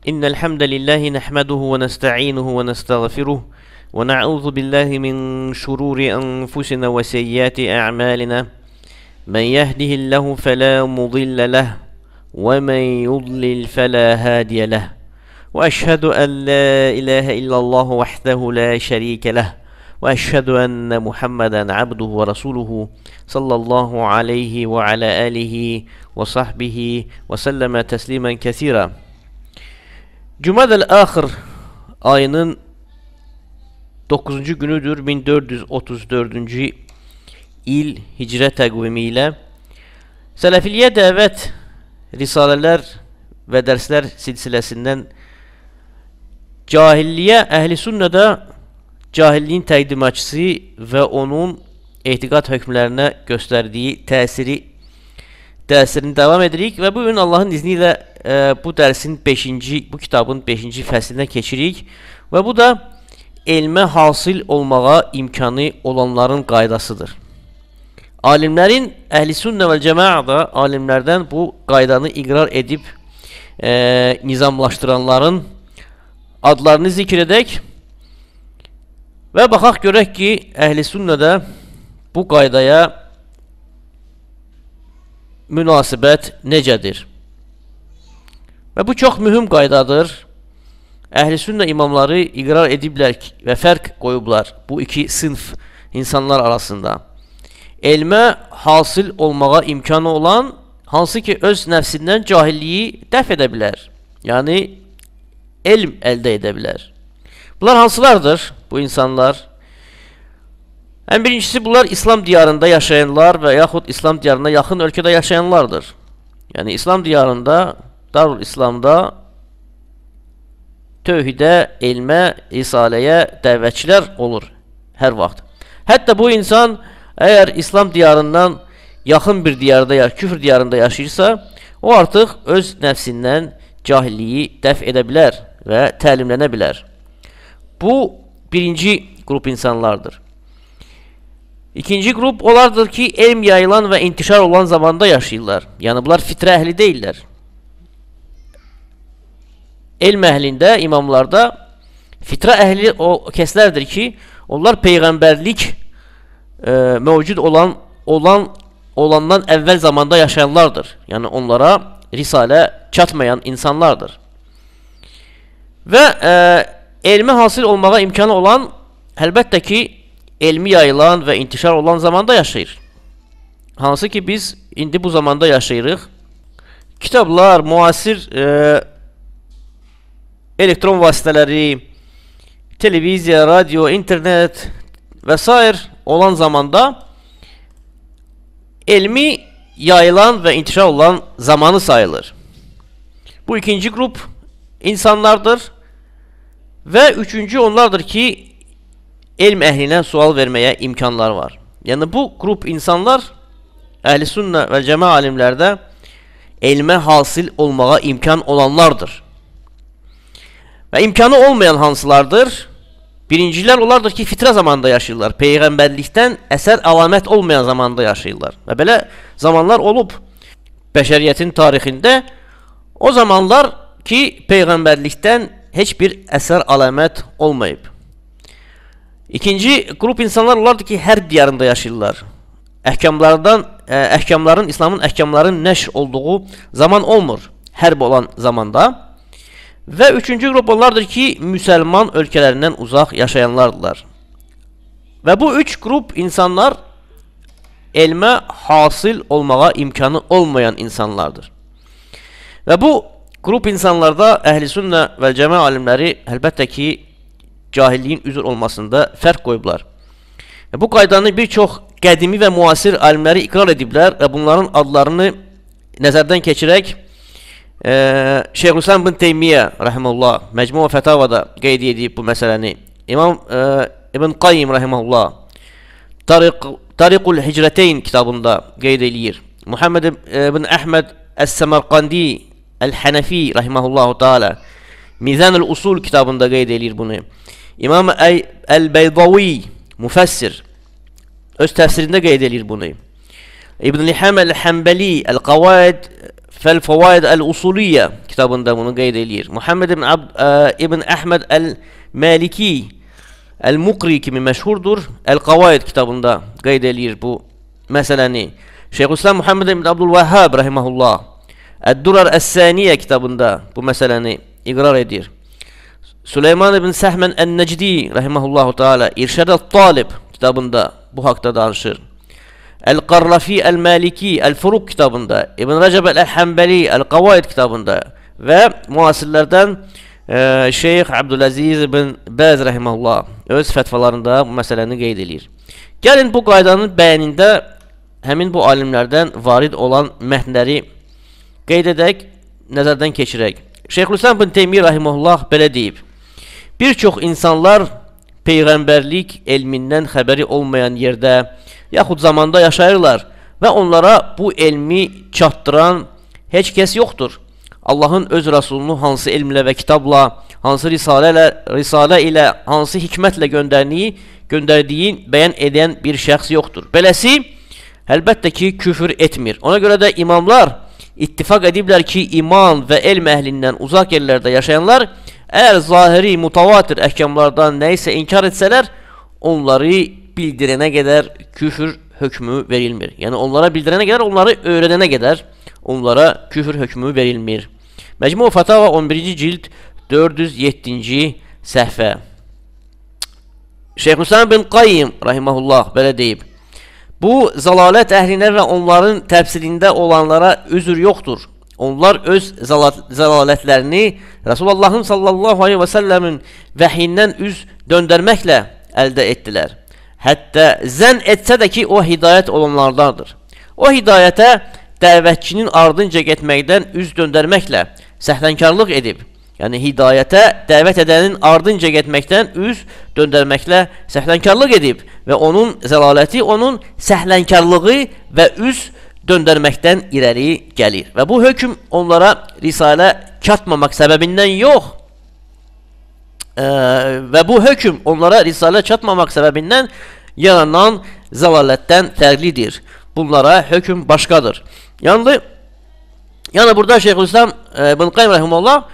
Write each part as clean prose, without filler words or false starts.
إن الحمد لله نحمده ونستعينه ونستغفره ونعوذ بالله من شرور أنفسنا وسيئات أعمالنا من يهده الله فلا مضل له ومن يضلل فلا هادي له وأشهد أن لا إله إلا الله وحده لا شريك له وأشهد أن محمدا عبده ورسوله صلى الله عليه وعلى آله وصحبه وسلم تسليما كثيرا. Cuma'dəl axır ayının 9-cu günüdür, 1434-cü il hicrə təqvimi ilə. Sələfiliyə dəvət risalələr və dərslər silsiləsindən cahilliyə, əhl-i sünnədə cahilliyin təqdimatçısı və onun etiqad hökmlərinə göstərdiyi təsirini davam edirik və bugün Allahın izni ilə bu dərsin bu kitabın 5-ci fəslinə keçirik və bu da elmə hasil olmağa imkanı olanların qaydasıdır. Alimlərin, əhl-i sünnə və cəmaədə alimlərdən bu qaydanı iqrar edib nizamlaşdıranların adlarını zikr edək və baxaq görək ki, əhl-i sünnədə bu qaydaya münasibət necədir? Və bu çox mühüm qaydadır. Əhl-i sünnə imamları iqrar ediblər və fərq qoyublar bu iki sınf insanlar arasında. Elmə hasil olmağa imkanı olan, hansı ki öz nəfsindən cahilliyi dəf edə bilər. Yəni, elm əldə edə bilər. Bunlar hansılardır bu insanlar? Ən birincisi, bunlar İslam diyarında yaşayanlar və yaxud İslam diyarına yaxın ölkədə yaşayanlardır. Yəni, İslam diyarında, Darul İslamda tövhidə, elmə, risaləyə dəvətçilər olur hər vaxt. Hətta bu insan əgər İslam diyarından yaxın bir diyarda, küfr diyarında yaşayırsa, o artıq öz nəfsindən cahilliyi dəf edə bilər və təlimlənə bilər. Bu, birinci qrup insanlardır. İkinci qrup onlardır ki, elm yayılan və intişar olan zamanda yaşayırlar. Yəni, bunlar fitrə əhli deyirlər. Elm əhlində, imamlarda fitrə əhli o kəslərdir ki, onlar peyğəmbərlik mövcud olandan əvvəl zamanda yaşayanlardır. Yəni, onlara risalə çatmayan insanlardır. Və elmi hasil olmağa imkanı olan, əlbəttə ki, elmi yayılan və intişar olan zamanda yaşayır. Hansı ki, biz indi bu zamanda yaşayırıq. Kitablar, müasir elektron vasitələri, televiziya, radio, internet və s. olan zamanda elmi yayılan və intişar olan zamanı sayılır. Bu ikinci qrup insanlardır və üçüncü onlardır ki, elm əhlinə sual verməyə imkanlar var. Yəni, bu qrup insanlar əhl-i sünnə və cəmə alimlərdə elmə hasil olmağa imkan olanlardır. Və imkanı olmayan hansılardır? Birincilər onlardır ki, fitrə zamanında yaşayırlar. Peyğəmbərlikdən əsər əlamət olmayan zamanda yaşayırlar. Və belə zamanlar olub bəşəriyyətin tarixində. O zamanlar ki, peyğəmbərlikdən heç bir əsər əlamət olmayıb. İkinci qrup insanlar onlardır ki, hərb diyarında yaşayırlar. Əhkamların, İslamın əhkamların nəşr olduğu zaman olmur, hərb olan zamanda. Və üçüncü qrup onlardır ki, müsəlman ölkələrindən uzaq yaşayanlardırlar. Və bu üç qrup insanlar elmə hasil olmağa imkanı olmayan insanlardır. Və bu qrup insanlarda əhl-i sünnə və cəmə alimləri əlbəttə ki, cahilliyin üzr olmasında fərq qoyublar. Bu qaydanı bir çox qədimi və müasir alimləri iqrar ediblər və bunların adlarını nəzərdən keçirək. Şeyxülislam ibn Teymiyyə rəhməhullah Məcmu və Fətavada qeyd edib bu məsələni. İmam İbn Qayyim rəhməhullah Tariqul Hicrəteyn kitabında qeyd edir. Muhammed ibn Əhməd Əs-Səmərqandi Əl-Hənəfi rəhməhullahu teala Mizanul Usul kitabında qeyd edir bunu. İmam Əl-Beydavi müfəssir öz təfsirində qeyd edir bunu. İbn Liham Əl-Həmbəli Əl-Qavaid Fəl-Fəvaid Əl-Usuliyyə kitabında bunu qeyd edir. Muhammed ibn Əhməd Əl-Maliki Əl-Muqri kimi məşhurdur. Əl-Qavaid kitabında qeyd edir bu məsələni. Şeyxülislam Muhammed ibn Abdülvəhhab rahimehullah Əd-Durar Əs-Saniyə kitabında bu məsələni iqrar edir. Süleyman ibn Səhmen Ən-Nəcdi rahimehullahu taala İrşad Əl-Talib kitabında bu haqda danışır. Əl-Qarrafi Əl-Maliki Əl-Furuq kitabında, İbn Rəcəb Əl-Həmbəli Əl-Qavaid kitabında və müasirlərdən Şeyx Abdüləziz ibn Bəz rahimehullah öz fətvalarında bu məsələni qeyd edir. Gəlin bu qaydanın bəyənində həmin bu alimlərdən varid olan mətnləri qeyd edək, nəzərdən keçirək. Şeyxülislam ibn Teymiyyə rahimehullah belə deyib: bir çox insanlar peyğəmbərlik elmindən xəbəri olmayan yerdə yaxud zamanda yaşayırlar və onlara bu elmi çatdıran heç kəs yoxdur. Allahın öz rəsulunu hansı elmlə və kitabla, hansı risalə ilə, hansı hikmətlə göndərdiyi bəyan edən bir şəxs yoxdur. Beləsi, əlbəttə ki, küfür etmir. Ona görə də imamlar ittifaq ediblər ki, iman və elm əhlindən uzaq yerlərdə yaşayanlar əgər zahiri, mutavatir əhkamlardan nəyisə inkar etsələr, onları bildirənə qədər küfür hökmü verilmir. Yəni onlara bildirənə qədər, onları öyrədənə qədər onlara küfür hökmü verilmir. Məcmu Fatava 11-ci cild 407-ci səhvə. Şeyxülislam ibn Qayyim rahimehullah belə deyib: bu zalalət əhlinə və onların təfsirində olanlara üzr yoxdur. Onlar öz zalalətlərini Resulullahın sallallahu aleyhi və səlləmin vəhiyindən üz döndərməklə əldə etdilər. Hətta zənn etsə də ki, o hidayət olanlardandır. O hidayətə dəvətçinin ardınca getməkdən üz döndərməklə səhlənkarlıq edib. Yəni hidayətə dəvət edənin ardınca getməkdən üz döndərməklə səhlənkarlıq edib və onun zəlaləti onun səhlənkarlığı və üz döndərməkdən irəli gəlir. Və bu hökm onlara risalə çatmamaq səbəbindən yox, və bu hökm onlara risalə çatmamaq səbəbindən yaranan zəlalətdən fərqlidir. Bunlara hökm başqadır. Yəni burada Şeyxülislam ibn Qayyim rahimehullah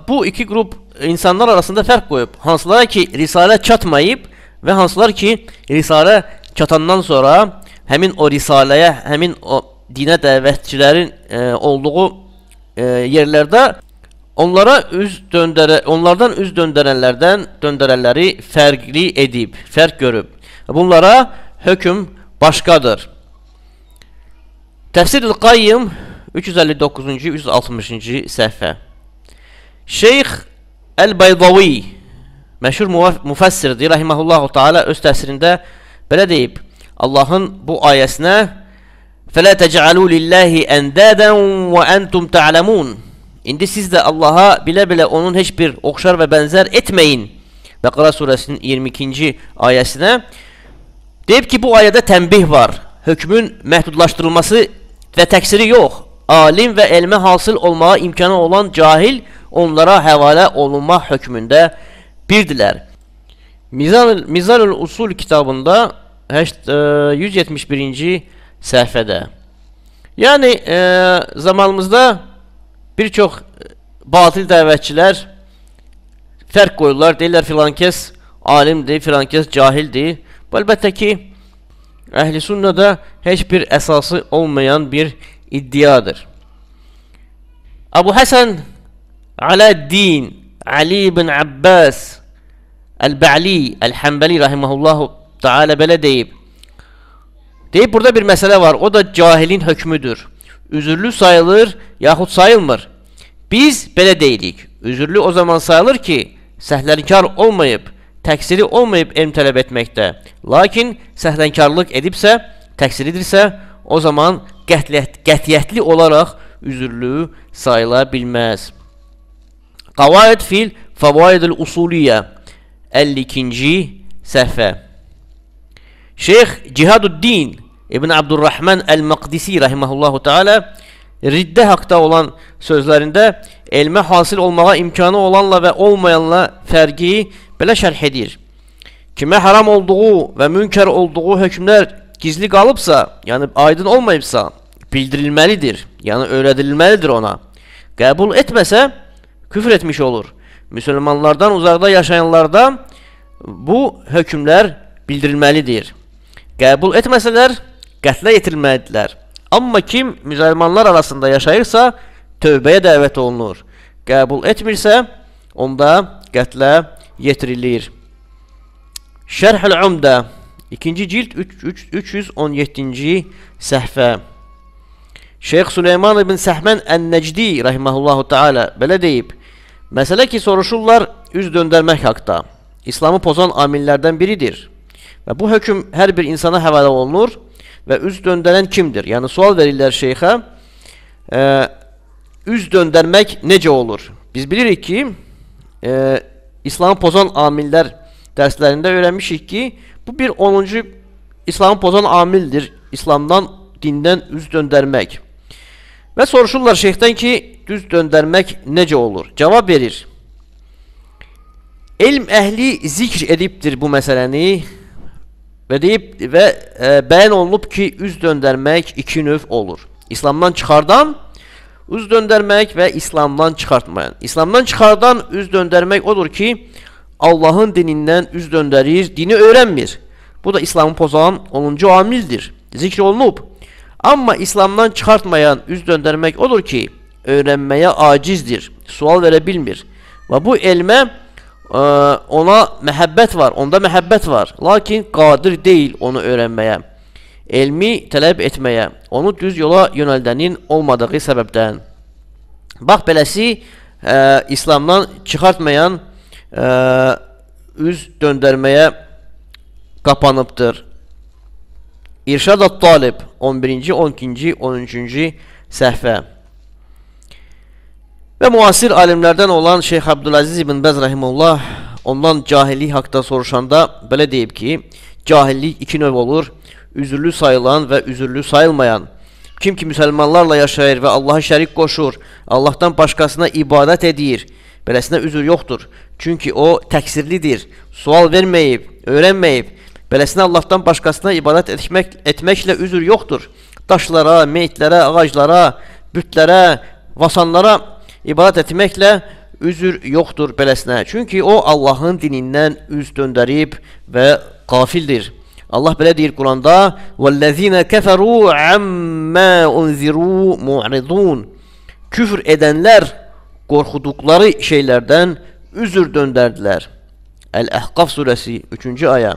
bu iki qrup insanlar arasında fərq qoyub. Hansılara ki risalə çatmayıb və hansılar ki risalə çatandan sonra həmin o risaləyə, həmin o dinə dəvətçilərin olduğu yerlərdə onlardan üz döndərənləri fərqli edib, fərq görüb. Bunlara hökm başqadır. Təfsir-ül Qayyim 359-cu, 360-cı səhvə. Şeyx Əl-Baydavi məşhur müfəssirdir rahimehullahu taala öz təfsirində belə deyib: Allahın bu ayəsinə "Fələ təcəalu lillahi əndədən və entum ta'lamun." İndi siz də Allaha bilə-bilə onun heç bir oxşar və bənzər etməyin. Bəqara surəsinin 22-ci ayəsinə deyib ki, bu ayədə tənbih var. Hökmün məhdudlaşdırılması və təksiri yox. Alim və elmə hasıl olmağa imkanı olan cahil onlara həvalə olunmaq hökmündə birdirlər. Mizanul Usul kitabında 171-ci səhvədə. Yəni zamanımızda bir çox batil dəvətçilər fərq qoyurlar, deyirlər filan kəs alimdir, filan kəs cahildir. Bu əlbəttə ki, əhl-i sünnədə heç bir əsası olmayan bir iddiadır. Abu Hasan Aləddin Ali ibn Abbas Əl-Bə'li Əl-Həmbəli rahimehullahu taala belə deyib. Burada bir məsələ var, o da cahilin hökmüdür. Üzürlü sayılır, yaxud sayılmır. Biz belə deyilik. Üzürlü o zaman sayılır ki, səhlənkarlıq olmayıb, təksiri olmayıb elm tələb etməkdə. Lakin səhlənkarlıq edibsə, təksiridirsə, o zaman qətiyyətli olaraq üzürlü sayıla bilməz. Qavaid fil Fəvaidul Usuliyyə 52-ci səhvə. Şeyx Cihaduddin İbn Abdurrahman Əl-Maqdisi rahimehullahu taala riddə haqda olan sözlərində elmə hasil olmağa imkanı olanla və olmayanla fərqi belə şərh edir. Kimə haram olduğu və münkər olduğu hökmlər gizli qalıbsa, yəni aydın olmayıbsa, bildirilməlidir. Yəni öyrədilməlidir ona. Qəbul etməsə küfr etmiş olur. Müsəlmanlardan uzaqda yaşayanlarda bu hökmlər bildirilməlidir. Qəbul etməsələr qətlə yetirilməlidirlər. Amma kim müsəlmanlar arasında yaşayırsa tövbəyə dəvət olunur. Qəbul etmirsə onda qətlə yetirilir. Şərh-ül Umdə 2-ci cild 317-ci səhifə. Şeyx Süleyman ibn Səhmən Ən-Nəcdi rahimehullahu taala belə deyib: məsələ ki, soruşurlar üz döndərmək haqda. İslamı pozan amillərdən biridir. Və bu hökm hər bir insana həvalə olunur və üz döndərən kimdir? Yəni sual verirlər şeyxə. Üz döndərmək necə olur? Biz bilirik ki, İslamı pozan amillər dərslərində öyrənmişik ki, bu bir 10-cu İslamı pozan amildir. İslamdan, dindən üz döndərmək. Və soruşurlar şeyxdən ki, düz döndərmək necə olur? Cavab verir: elm əhli zikr edibdir bu məsələni və bəyan olunub ki, üz döndərmək iki növ olur. İslamdan çıxardan üz döndərmək və İslamdan çıxartmayan. İslamdan çıxardan üz döndərmək odur ki, Allahın dinindən üz döndərir, dini öyrənmir. Bu da İslamı pozan 10-cu amildir. Zikr olunub. Amma İslamdan çıxartmayan üz döndərmək odur ki, öyrənməyə acizdir, sual verə bilmir. Və bu elmə ona məhəbbət var, onda məhəbbət var. Lakin qadir deyil onu öyrənməyə, elmi tələb etməyə, onu düz yola yönəldənin olmadığı səbəbdən. Bax, beləsi İslamdan çıxartmayan üz döndərməyə qapanıbdır. İrşad Talib 11-ci, 12-ci, 13-cü səhifə. Və müasir alimlərdən olan Şeyx Abdülaziz ibn Bəz rahimehullah ondan cahillik haqda soruşanda belə deyib ki, cahillik iki növ olur: üzürlü sayılan və üzürlü sayılmayan. Kim ki müsəlmanlarla yaşayır və Allah'a şərik qoşur, Allahdan başqasına ibadət edir, beləsinə üzür yoxdur. Çünki o təqsirlidir, sual verməyib, öyrənməyib. Beləsinə Allahdan başqasına ibadət etməklə üzür yoxdur. Daşlara, meyitlərə, ağaclara, bütlərə, vasanlara ibadət etməklə üzür yoxdur beləsinə. Çünki o Allahın dinindən üz döndərib və qafildir. Allah belə deyir Quranda: وَالَّذِينَ كَفَرُوا عَمَّا أُنْذِرُوا مُعْرِضُونَ. Küfr edənlər qorxuduqları şeylərdən üzür döndərdilər. Əl-Əhqaf surəsi 3-cü aya.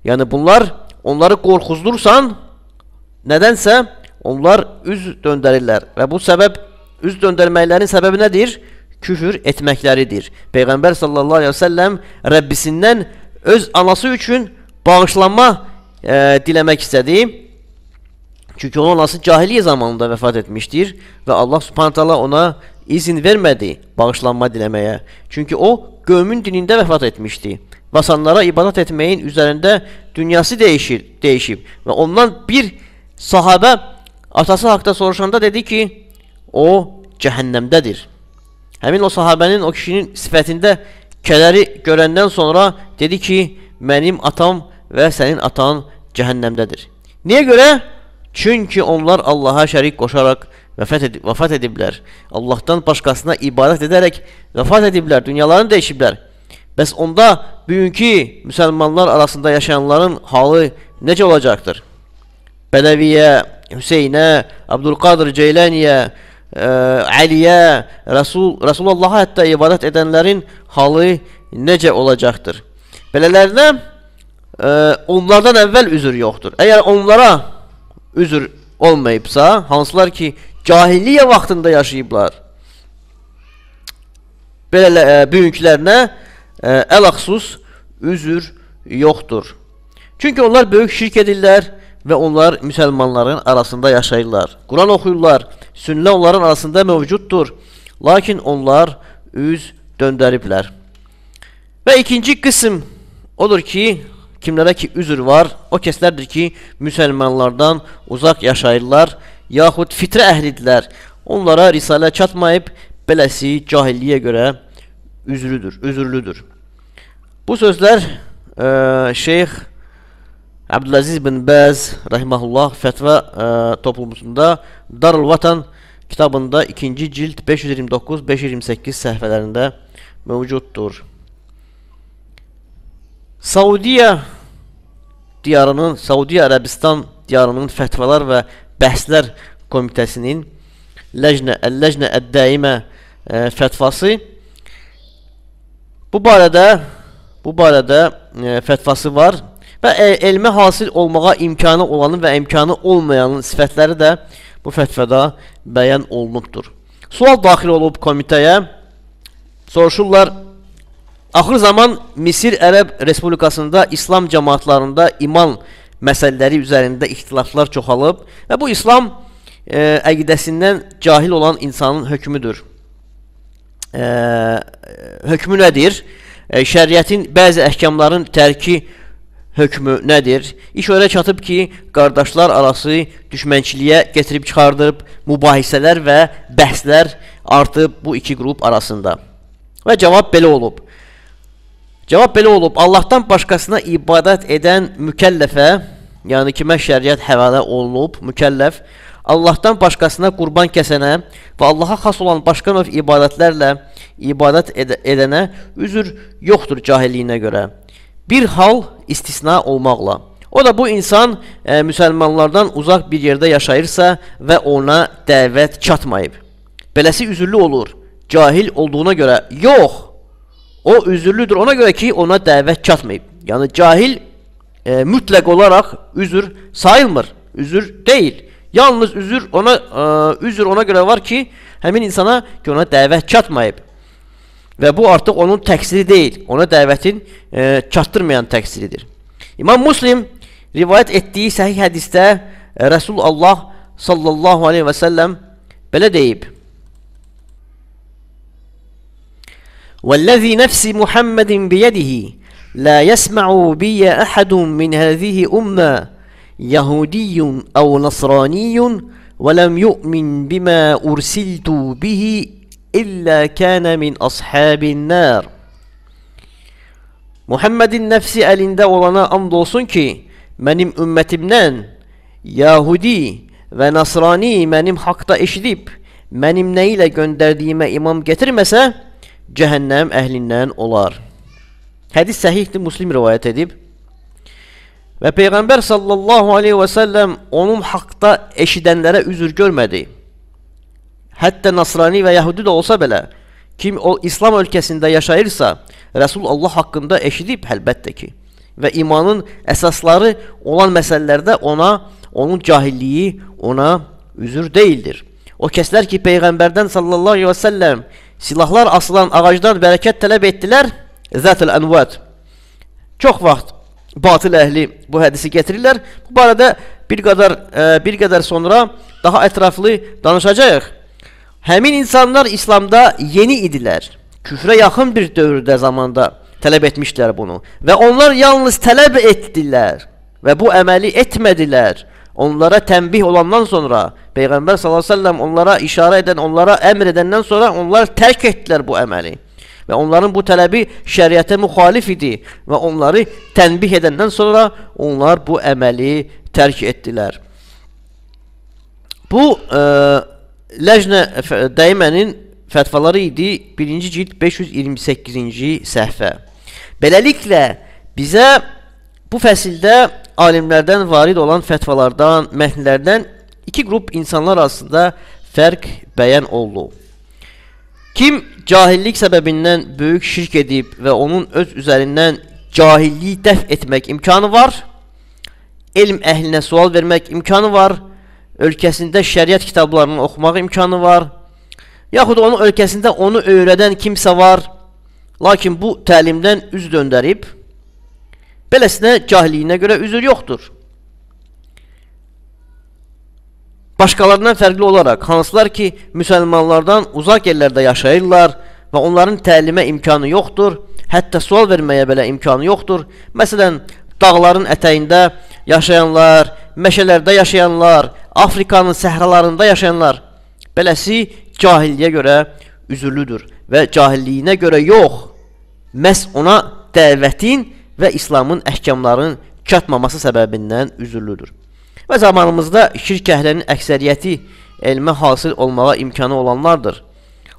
Yəni bunlar, onları qorxuzdursan, nədənsə onlar üz döndərirlər. Və bu səbəb, üz döndərməklərin səbəbi nədir? Küfür etməkləridir. Peyğəmbər sallallahu aleyhi ve sellem Rəbbisindən öz anası üçün bağışlanma diləmək istədi. Çünki onun anası cahiliyə zamanında vəfat etmişdir və Allah subhanahu taala ona izin vermədi bağışlanma diləməyə. Çünki o qövmün dinində vəfat etmişdi. Vasanlara ibadət etməyin üzərində dünyası dəyişib və ondan bir sahabə atası haqda soruşanda dedi ki, o cəhənnəmdədir. Həmin o sahabənin, o kişinin sifətində kədəri görəndən sonra dedi ki, mənim atam və sənin atan cəhənnəmdədir. Niyə görə? Çünki onlar Allaha şərik qoşaraq vəfat ediblər. Allahdan başqasına ibadət edərək vəfat ediblər, dünyalarını dəyişiblər. Bəs onda bugünkü müsəlmanlar arasında yaşayanların halı necə olacaqdır? Bədəviyə, Hüseynə, Abdülqadir Ceylaniyə, Əliyə, Rasulullah'a hətta ibadət edənlərin halı necə olacaqdır? Belələrinə onlardan əvvəl üzür yoxdur. Əgər onlara üzür olmayıbsa, hansılar ki cahilliyə vaxtında yaşayıblar, belə bugünkülərinə əl-əxsus üzür yoxdur. Çünki onlar böyük şirk edirlər və onlar müsəlmanların arasında yaşayırlar. Quran oxuyurlar, sünnə onların arasında mövcuddur. Lakin onlar üz döndəriblər. Və ikinci qism odur ki, kimlərə ki üzür var, o kəslərdir ki, müsəlmanlardan uzaq yaşayırlar, yaxud fitrə əhlidirlər. Onlara risalə çatmayıb, beləsi cahilliyə görə üzürlüdür. Bu sözlər Şeyx Abdülaziz bin Bəz rahimehullah fətva toplumusunda Darul Vatan kitabında 2-ci cild 529-528 səhifələrində mövcuddur. Saudiya Ərəbistan diyarının fətvalar və bəhslər komitəsinin Ləjnə Əd-Daimə fətvası bu barədə fətvası var və elmə hasil olmağa imkanı olanın və imkanı olmayanın sifətləri də bu fətvədə bəyan olunubdur. Sual daxil olub komitəyə, soruşurlar, axır zaman Misir Ərəb Respublikasında İslam cəmaatlarında iman məsələləri üzərində ixtilaflar çoxalıb və bu İslam əqidəsindən cahil olan insanın hökmüdür. Hökmü nədir? Şəriətin bəzi əhkamların tərki hökmü nədir? İş öyle çatıb ki, qardaşlar arası düşmənçiliyə getirib çıxardıb, mübahisələr və bəhslər artıb bu iki qrup arasında. Və cavab belə olub. Allahdan başqasına ibadət edən mükəlləfə, yəni kimə şəriət həvalə olunub, mükəlləf, Allahdan başqasına qurban kəsənə və Allaha xas olan başqa növ ibadətlərlə ibadət edənə üzr yoxdur cahilliyinə görə. Bir hal istisna olmaqla. O da bu insan müsəlmanlardan uzaq bir yerdə yaşayırsa və ona dəvət çatmayıb. Beləsi üzürlü olur. Cahil olduğuna görə yox. O üzürlüdür ona görə ki, ona dəvət çatmayıb. Yəni cahil mütləq olaraq üzür sayılmır. Üzür deyil. Yalnız üzür ona görə var ki, həmin insana ki, ona dəvət çatmayıb. Və bu artıq onun təqsiri deyil. Ona dəvətin çatdırmayan təqsiridir. İmam Muslim rivayət etdiyi səhih hədisdə Resulullah sallallahu aleyhi və səlləm belə deyib. وَالَّذِي نَفْسِ مُحَمَّدٍ بِيَدِهِ لَا يَسْمَعُ بِيَ أَحَدٌ مِنْ هَذِهِ أُمَّةٍ يَهُودِيٌّ أَوْ نَصْرَانِيٌّ وَلَمْ يُؤْمِنْ بِمَا أُرْسِلْتُ بِهِ إِلَّا كَانَ مِنْ أَصْحَابِ النَّارِ. Muhammedin nəfsi əlində olana and olsun ki, mənim ümmətimdən Yahudi və Nasrani mənim haqda eşidib, mənim nə ilə göndərdiyimə imam getirməsə, cəhənnəm əhlindən olar. Hədis səhihdir, Müslim rivayət edib. Və Peyğəmbər sallallahu aleyhi və səlləm onun haqda eşidənlərə üzr görmədi. Hətta Nasrani və Yahudi də olsa belə, kim o İslam ölkəsində yaşayırsa, Resul Allah haqqında eşidib əlbəttə ki. Və imanın əsasları olan məsələlərdə onun cahilliyi ona üzür deyildir. O kəslər ki, Peyğəmbərdən sallallahu aleyhi və səlləm silahlar asılan ağacdan bərəkət tələb etdilər, Zat-ül Ənvad. Çox vaxt batıl əhli bu hədisi getirirlər. Bu barədə bir qədər sonra daha ətraflı danışacağıq. Həmin insanlar İslamda yeni idilər. Küfrə yaxın bir dövrdə zamanda tələb etmişlər bunu. Və onlar yalnız tələb etdilər və bu əməli etmədilər. Onlara tənbih olandan sonra, Peyğəmbər sallallahu əleyhi və səlləm onlara işarə edən, onlara əmr edəndən sonra onlar tərk etdilər bu əməli. Və onların bu tələbi şəriətə müxalif idi və onları tənbih edəndən sonra onlar bu əməli tərk etdilər. Bu Ləjnə Daimənin fətvaları idi, 1-ci cild 528-ci səhifə. Beləliklə, bizə bu fəsildə alimlərdən varid olan fətvalardan, mətnlərdən iki qrup insanlar arasında fərq bəyan oldu. Kim cahillik səbəbindən böyük şirk edib və onun öz üzərindən cahilliyi dəf etmək imkanı var, elm əhlinə sual vermək imkanı var, ölkəsində şəriət kitablarını oxumaq imkanı var, yaxud onun ölkəsində onu öyrədən kimsə var, lakin bu təlimdən üz döndərib, beləsinə cahilliyinə görə üzür yoxdur. Başqalarından fərqli olaraq, hansılar ki, müsəlmanlardan uzaq yerlərdə yaşayırlar və onların təlimə imkanı yoxdur, hətta sual verməyə belə imkanı yoxdur. Məsələn, dağların ətəyində yaşayanlar, meşələrdə yaşayanlar, Afrikanın səhralarında yaşayanlar, beləsi cahilliyə görə üzürlüdür və cahilliyinə görə yox, məhz ona dəvətin və İslamın əhkamların çatmaması səbəbindən üzürlüdür. Və zamanımızda şirk əhlinin əksəriyyəti elmə hasil olmağa imkanı olanlardır.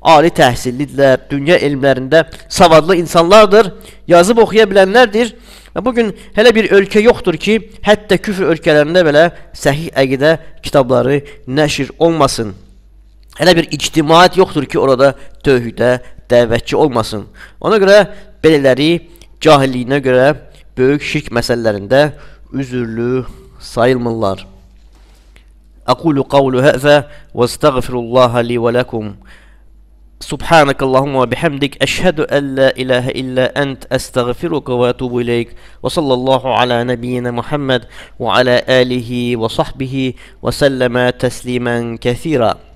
Ali təhsillidirlər, dünya elmlərində savadlı insanlardır, yazıb oxuya bilənlərdir. Və bugün hələ bir ölkə yoxdur ki, hətta küfr ölkələrində belə səhih əqidə kitabları nəşr olmasın. Hələ bir ictimaiyyət yoxdur ki, orada tövhidə dəvətçi olmasın. Ona görə belələri cahilliyinə görə böyük şirk məsələlərində üzürlü sayılmırlar. Aqulu qavlu həzə və estəğfirullaha li və ləkum. سبحانك اللهم وبحمدك أشهد أن لا إله إلا أنت أستغفرك وأتوب إليك وصلى الله على نبينا محمد وعلى آله وصحبه وسلم تسليما كثيرا.